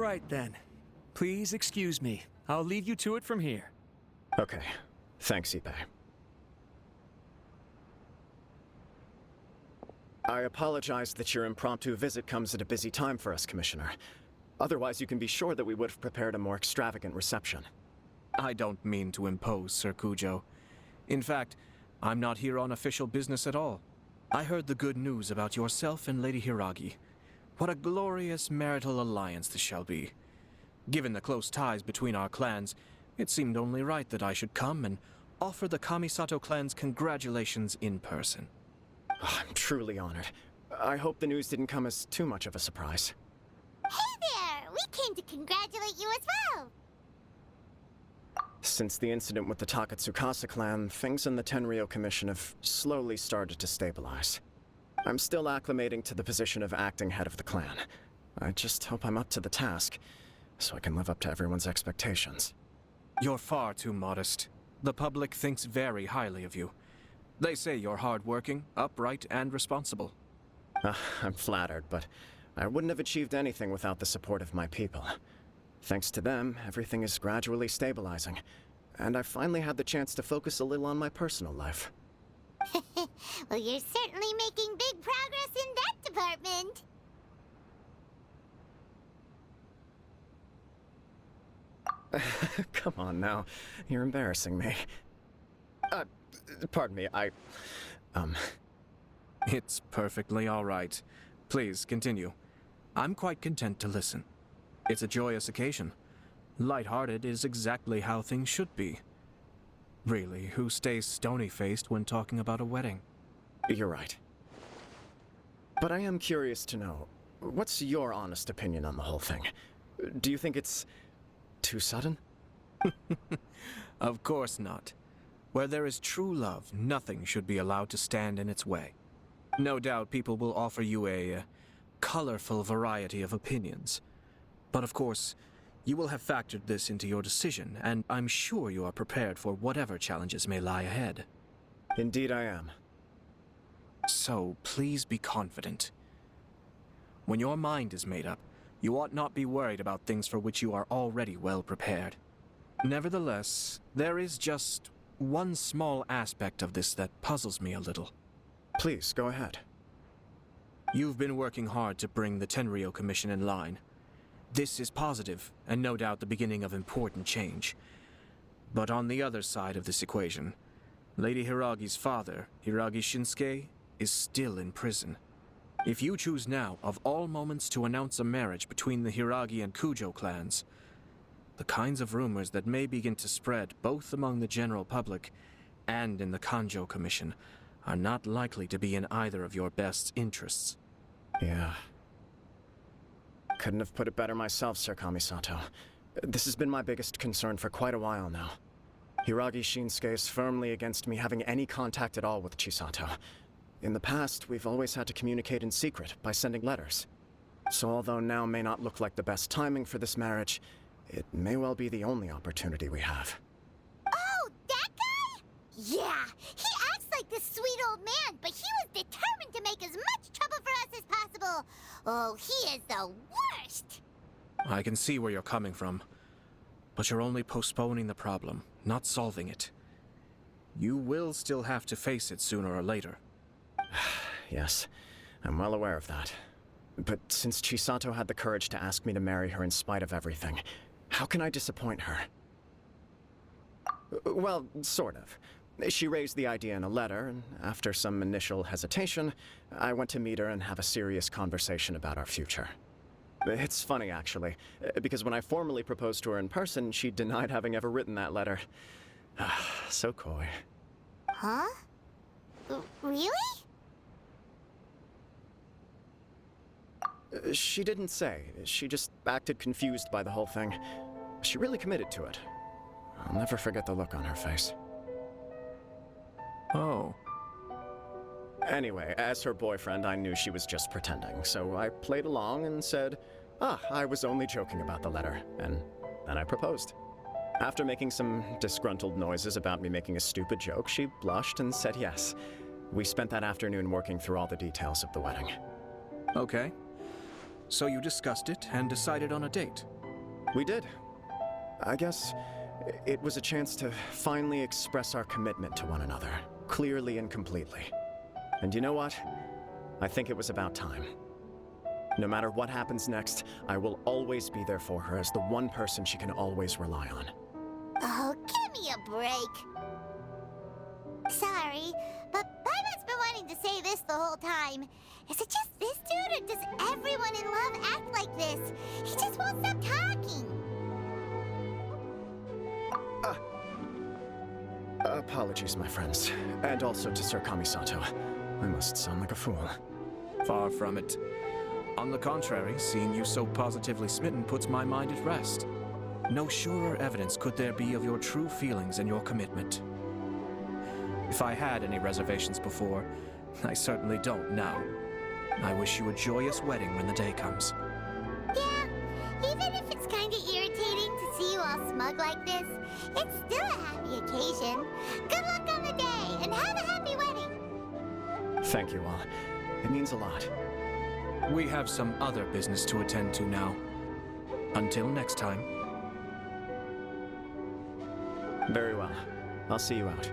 right then. Please excuse me. I'll leave you to it from here. Okay. Thanks, Ippei. I apologize that your impromptu visit comes at a busy time for us, Commissioner. Otherwise, you can be sure that we would have prepared a more extravagant reception. I don't mean to impose, Sir Kujo. In fact, I'm not here on official business at all. I heard the good news about yourself and Lady Hiragi. What a glorious marital alliance this shall be. Given the close ties between our clans, it seemed only right that I should come and offer the Kamisato clan's congratulations in person. Oh, I'm truly honored. I hope the news didn't come as too much of a surprise. Hey there! We came to congratulate you as well! Since the incident with the Takatsukasa clan, things in the Tenryou Commission have slowly started to stabilize. I'm still acclimating to the position of acting head of the clan. I just hope I'm up to the task, so I can live up to everyone's expectations. You're far too modest. The public thinks very highly of you. They say you're hardworking, upright, and responsible. I'm flattered, but I wouldn't have achieved anything without the support of my people. Thanks to them, everything is gradually stabilizing, and I finally had the chance to focus a little on my personal life. Well, you're certainly making big progress in that department. Come on now, you're embarrassing me. Pardon me, It's perfectly all right. Please, continue. I'm quite content to listen. It's a joyous occasion. Light-hearted is exactly how things should be. Really, who stays stony-faced when talking about a wedding? You're right. But I am curious to know, what's your honest opinion on the whole thing? Do you think it's too sudden? Of course not. Where there is true love, nothing should be allowed to stand in its way. No doubt people will offer you a colorful variety of opinions. But of course, you will have factored this into your decision, and I'm sure you are prepared for whatever challenges may lie ahead. Indeed I am. So, please be confident. When your mind is made up, you ought not be worried about things for which you are already well prepared. Nevertheless, there is just one small aspect of this that puzzles me a little. Please, go ahead. You've been working hard to bring the Tenryou Commission in line. This is positive, and no doubt the beginning of important change. But on the other side of this equation, Lady Hiragi's father, Hiragi Shinsuke, is still in prison. If you choose now, of all moments, to announce a marriage between the Hiragi and Kujo clans, the kinds of rumors that may begin to spread both among the general public and in the Kanjo Commission are not likely to be in either of your best interests. Yeah. Couldn't have put it better myself, Sir Kamisato. This has been my biggest concern for quite a while now. Hiragi Shinsuke is firmly against me having any contact at all with Chisato. In the past, we've always had to communicate in secret by sending letters. So although now may not look like the best timing for this marriage, it may well be the only opportunity we have. Oh, that guy? Yeah, he acts like this sweet old man, but he was determined to make as much trouble for us as possible. Oh, he is the worst! I can see where you're coming from, but you're only postponing the problem, not solving it. You will still have to face it sooner or later. Yes, I'm well aware of that. But since Chisato had the courage to ask me to marry her in spite of everything, how can I disappoint her? Well, sort of. She raised the idea in a letter, and after some initial hesitation, I went to meet her and have a serious conversation about our future. It's funny, actually, because when I formally proposed to her in person, she denied having ever written that letter. So coy. Huh? Really? She didn't say. She just acted confused by the whole thing. She really committed to it. I'll never forget the look on her face. Oh. Anyway, as her boyfriend, I knew she was just pretending, so I played along and said, I was only joking about the letter, and then I proposed. After making some disgruntled noises about me making a stupid joke, she blushed and said yes. We spent that afternoon working through all the details of the wedding. Okay. So you discussed it and decided on a date. We did. I guess it was a chance to finally express our commitment to one another, clearly and completely. And you know what? I think it was about time. No matter what happens next, I will always be there for her as the one person she can always rely on. Oh, give me a break. Sorry, but Paimon's been wanting to say this the whole time. Is it just this dude, or does everyone in love act like this? He just won't stop talking. Apologies, my friends. And also to Sir Kamisato. I must sound like a fool. Far from it. On the contrary, seeing you so positively smitten puts my mind at rest. No surer evidence could there be of your true feelings and your commitment. If I had any reservations before, I certainly don't now. I wish you a joyous wedding when the day comes. Yeah, even if it's kinda irritating to see you all smug like this, it's still a happy occasion. Good luck on the day, and have a happy wedding! Thank you all. It means a lot. We have some other business to attend to now. Until next time. Very well. I'll see you out.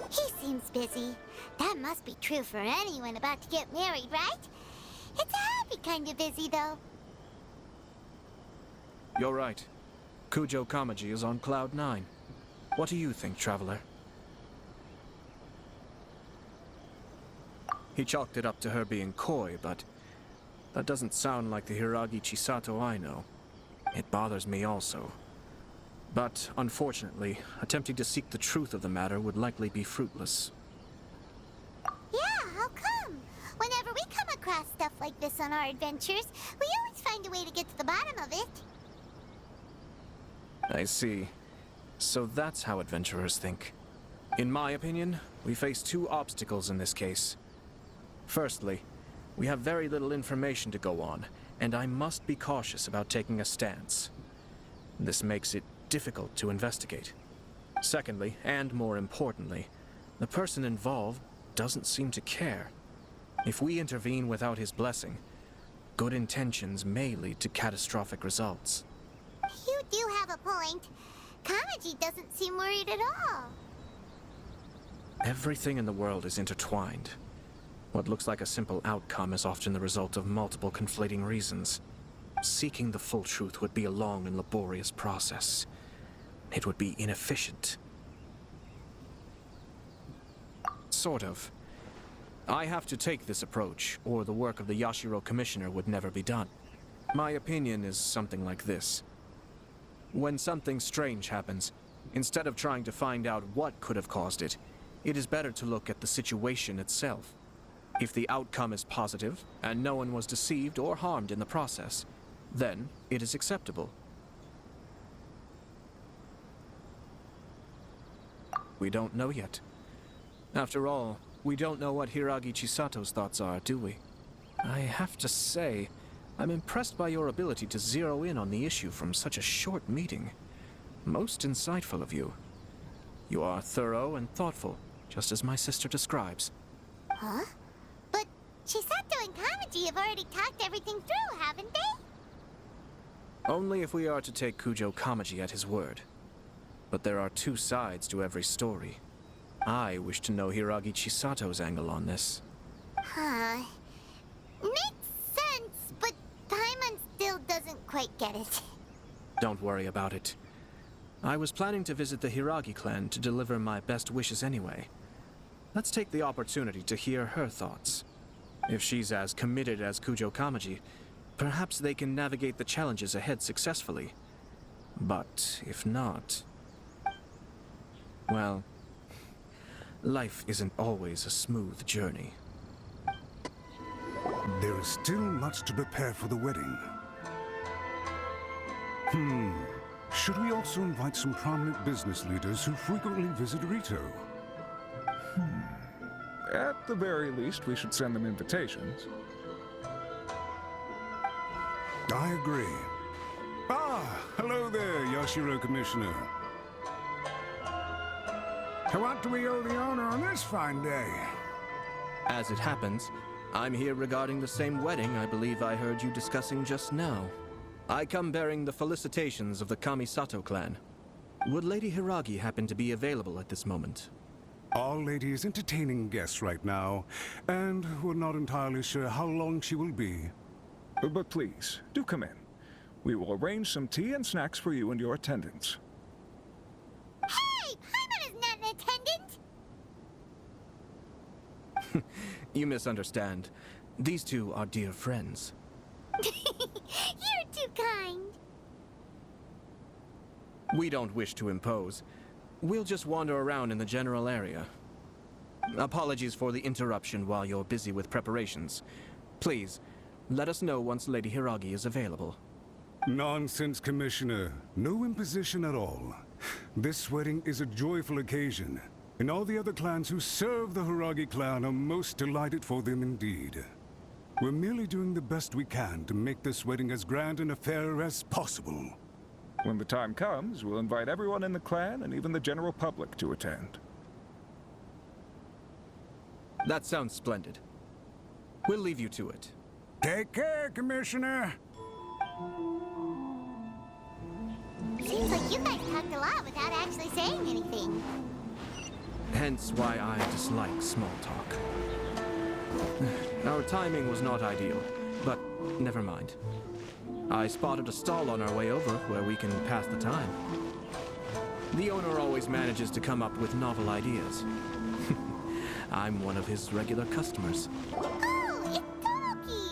He seems busy. That must be true for anyone about to get married, right? It's a happy kind of busy, though. You're right. Kujo Kamaji is on Cloud 9. What do you think, Traveler? He chalked it up to her being coy, but that doesn't sound like the Hiragi Chisato I know. It bothers me also. But, unfortunately, attempting to seek the truth of the matter would likely be fruitless. Yeah, how come? Whenever we come across stuff like this on our adventures, we always find a way to get to the bottom of it. I see. So that's how adventurers think. In my opinion, we face two obstacles in this case. Firstly, we have very little information to go on, and I must be cautious about taking a stance. This makes it difficult to investigate. Secondly, and more importantly, the person involved doesn't seem to care. If we intervene without his blessing, good intentions may lead to catastrophic results. You do have a point. Kamaji doesn't seem worried at all. Everything in the world is intertwined. What looks like a simple outcome is often the result of multiple conflating reasons. Seeking the full truth would be a long and laborious process. It would be inefficient. Sort of. I have to take this approach, or the work of the Yashiro Commissioner would never be done. My opinion is something like this. When something strange happens, instead of trying to find out what could have caused it, it is better to look at the situation itself. If the outcome is positive, and no one was deceived or harmed in the process, then it is acceptable. We don't know yet. After all, we don't know what Hiragi Chisato's thoughts are, do we? I have to say, I'm impressed by your ability to zero in on the issue from such a short meeting. Most insightful of you. You are thorough and thoughtful, just as my sister describes. Huh? But Chisato and Kamaji have already talked everything through, haven't they? Only if we are to take Kujo Kamaji at his word. But there are two sides to every story. I wish to know Hiragi Chisato's angle on this. Huh. Makes sense, but Paimon still doesn't quite get it. Don't worry about it. I was planning to visit the Hiragi clan to deliver my best wishes anyway. Let's take the opportunity to hear her thoughts. If she's as committed as Kujo Kamaji, perhaps they can navigate the challenges ahead successfully. But if not... well, life isn't always a smooth journey. There is still much to prepare for the wedding. Should we also invite some prominent business leaders who frequently visit Rito? At the very least, we should send them invitations. I agree. Ah, hello there, Yashiro Commissioner. To what do we owe the honor on this fine day? As it happens, I'm here regarding the same wedding I believe I heard you discussing just now. I come bearing the felicitations of the Kamisato clan. Would Lady Hiragi happen to be available at this moment? Our lady is entertaining guests right now, and we're not entirely sure how long she will be. But please, do come in. We will arrange some tea and snacks for you and your attendants. Hey! Paimon is not an attendant! You misunderstand. These two are dear friends. You're too kind. We don't wish to impose. We'll just wander around in the general area. Apologies for the interruption while you're busy with preparations. Please, let us know once Lady Hiragi is available. Nonsense, Commissioner. No imposition at all. This wedding is a joyful occasion, and all the other clans who serve the Hiragi clan are most delighted for them indeed. We're merely doing the best we can to make this wedding as grand an affair as possible. When the time comes, we'll invite everyone in the clan and even the general public to attend. That sounds splendid. We'll leave you to it. Take care, Commissioner! Seems like you guys talked a lot without actually saying anything. Hence why I dislike small talk. Our timing was not ideal, but never mind. I spotted a stall on our way over where we can pass the time. The owner always manages to come up with novel ideas. I'm one of his regular customers. Oh, it's Toki!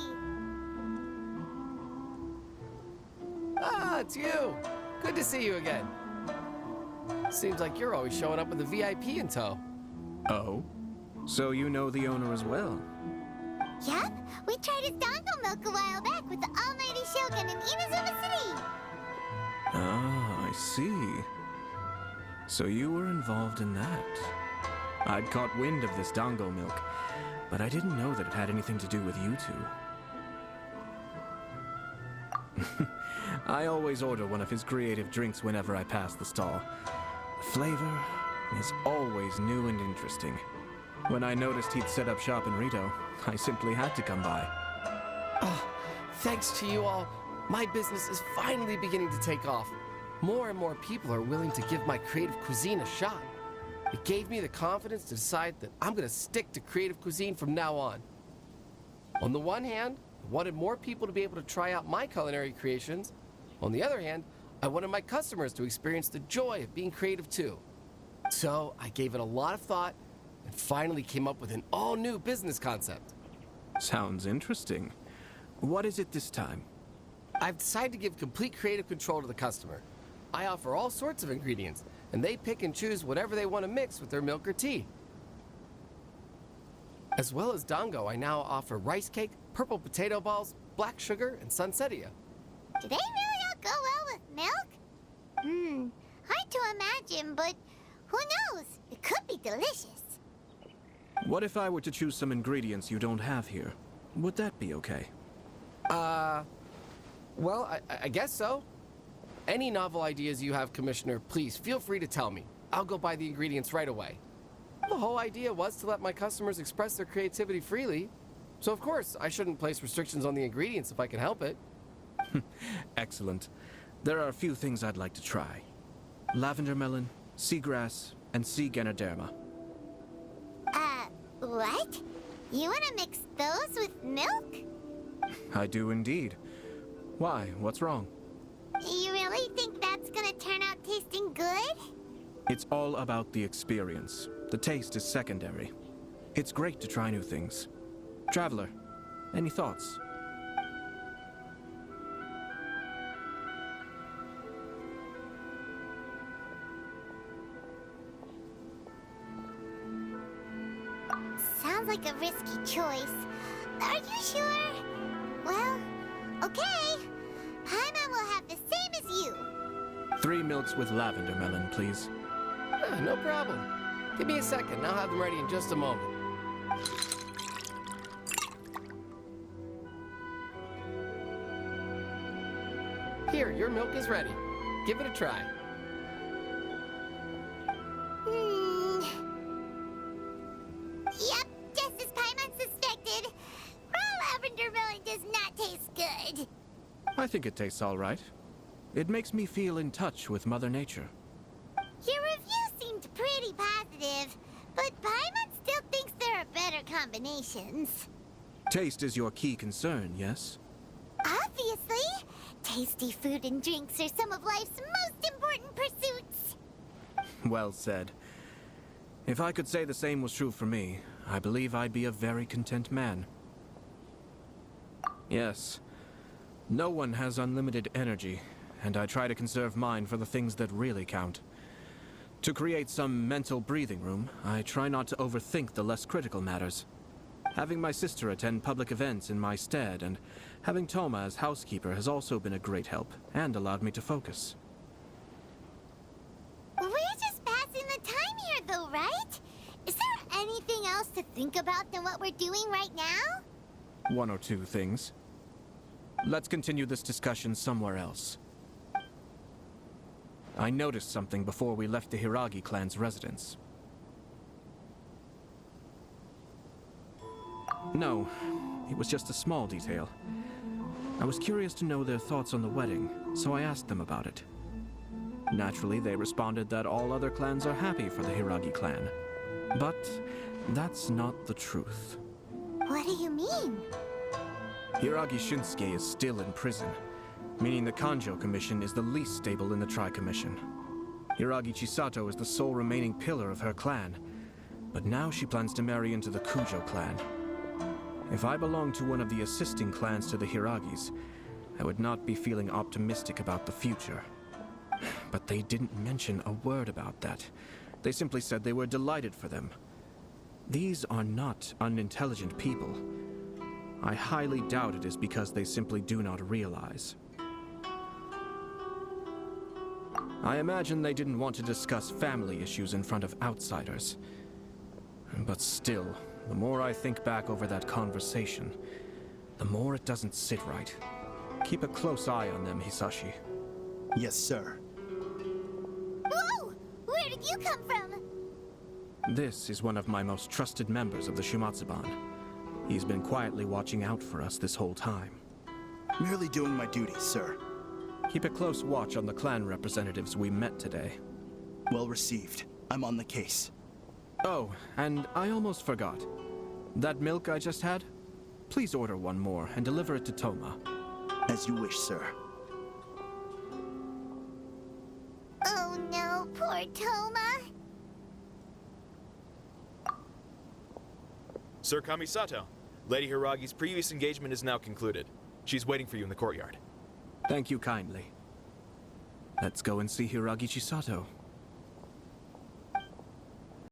Ah, it's you! Good to see you again. Seems like you're always showing up with a VIP in tow. Oh? So you know the owner as well? Yep, we tried his dango milk a while back with the almighty Shogun in Inazuma City. Ah, I see. So you were involved in that. I'd caught wind of this dango milk, but I didn't know that it had anything to do with you two. I always order one of his creative drinks whenever I pass the stall. The flavor is always new and interesting. When I noticed he'd set up shop in Rito, I simply had to come by. Oh, thanks to you all, my business is finally beginning to take off. More and more people are willing to give my creative cuisine a shot. It gave me the confidence to decide that I'm going to stick to creative cuisine from now on. On the one hand, I wanted more people to be able to try out my culinary creations. On the other hand, I wanted my customers to experience the joy of being creative too. So I gave it a lot of thought and finally came up with an all-new business concept. Sounds interesting. What is it this time? I've decided to give complete creative control to the customer. I offer all sorts of ingredients, and they pick and choose whatever they want to mix with their milk or tea. As well as dango, I now offer rice cake, purple potato balls, black sugar, and sunsettia. Do they really all go well with milk? Hard to imagine, but who knows? It could be delicious. What if I were to choose some ingredients you don't have here? Would that be okay? Well, I guess so. Any novel ideas you have, Commissioner, please feel free to tell me. I'll go buy the ingredients right away. The whole idea was to let my customers express their creativity freely. So of course, I shouldn't place restrictions on the ingredients if I can help it. Excellent. There are a few things I'd like to try. Lavender melon, seagrass, and sea ganoderma. What? You want to mix those with milk? I do indeed. Why? What's wrong? You really think that's gonna turn out tasting good? It's all about the experience. The taste is secondary. It's great to try new things. Traveler, any thoughts? Sounds like a risky choice. Are you sure? Well, okay. Paimon will have the same as you. 3 milks with lavender melon, please. No problem. Give me a second. I'll have them ready in just a moment. Here, your milk is ready. Give it a try. Yep, just as Paimon does not taste good. I think it tastes all right. It makes me feel in touch with Mother Nature. Your review seemed pretty positive, but Paimon still thinks there are better combinations. Taste is your key concern, yes? Obviously! Tasty food and drinks are some of life's most important pursuits. Well said. If I could say the same was true for me, I believe I'd be a very content man. Yes. No one has unlimited energy, and I try to conserve mine for the things that really count. To create some mental breathing room, I try not to overthink the less critical matters. Having my sister attend public events in my stead and having Toma as housekeeper has also been a great help and allowed me to focus. We're just passing the time here though, right? Is there anything else to think about than what we're doing right now? One or two things. Let's continue this discussion somewhere else. I noticed something before we left the Hiragi clan's residence. No, it was just a small detail. I was curious to know their thoughts on the wedding, so I asked them about it. Naturally, they responded that all other clans are happy for the Hiragi clan. But that's not the truth. What do you mean? Hiragi Shinsuke is still in prison, meaning the Kanjo Commission is the least stable in the Tri-Commission. Hiragi Chisato is the sole remaining pillar of her clan, but now she plans to marry into the Kujo clan. If I belonged to one of the assisting clans to the Hiragis, I would not be feeling optimistic about the future. But they didn't mention a word about that. They simply said they were delighted for them. These are not unintelligent people. I highly doubt it is because they simply do not realize. I imagine they didn't want to discuss family issues in front of outsiders. But still, the more I think back over that conversation, the more it doesn't sit right. Keep a close eye on them, Hisashi. Yes, sir. Whoa! Where did you come from? This is one of my most trusted members of the Shumatsuban. He's been quietly watching out for us this whole time. Merely doing my duty, sir. Keep a close watch on the clan representatives we met today. Well received. I'm on the case. Oh, and I almost forgot. That milk I just had? Please order one more and deliver it to Toma. As you wish, sir. Oh no, poor Toma. Sir Kamisato, Lady Hiragi's previous engagement is now concluded. She's waiting for you in the courtyard. Thank you kindly. Let's go and see Hiragi Chisato.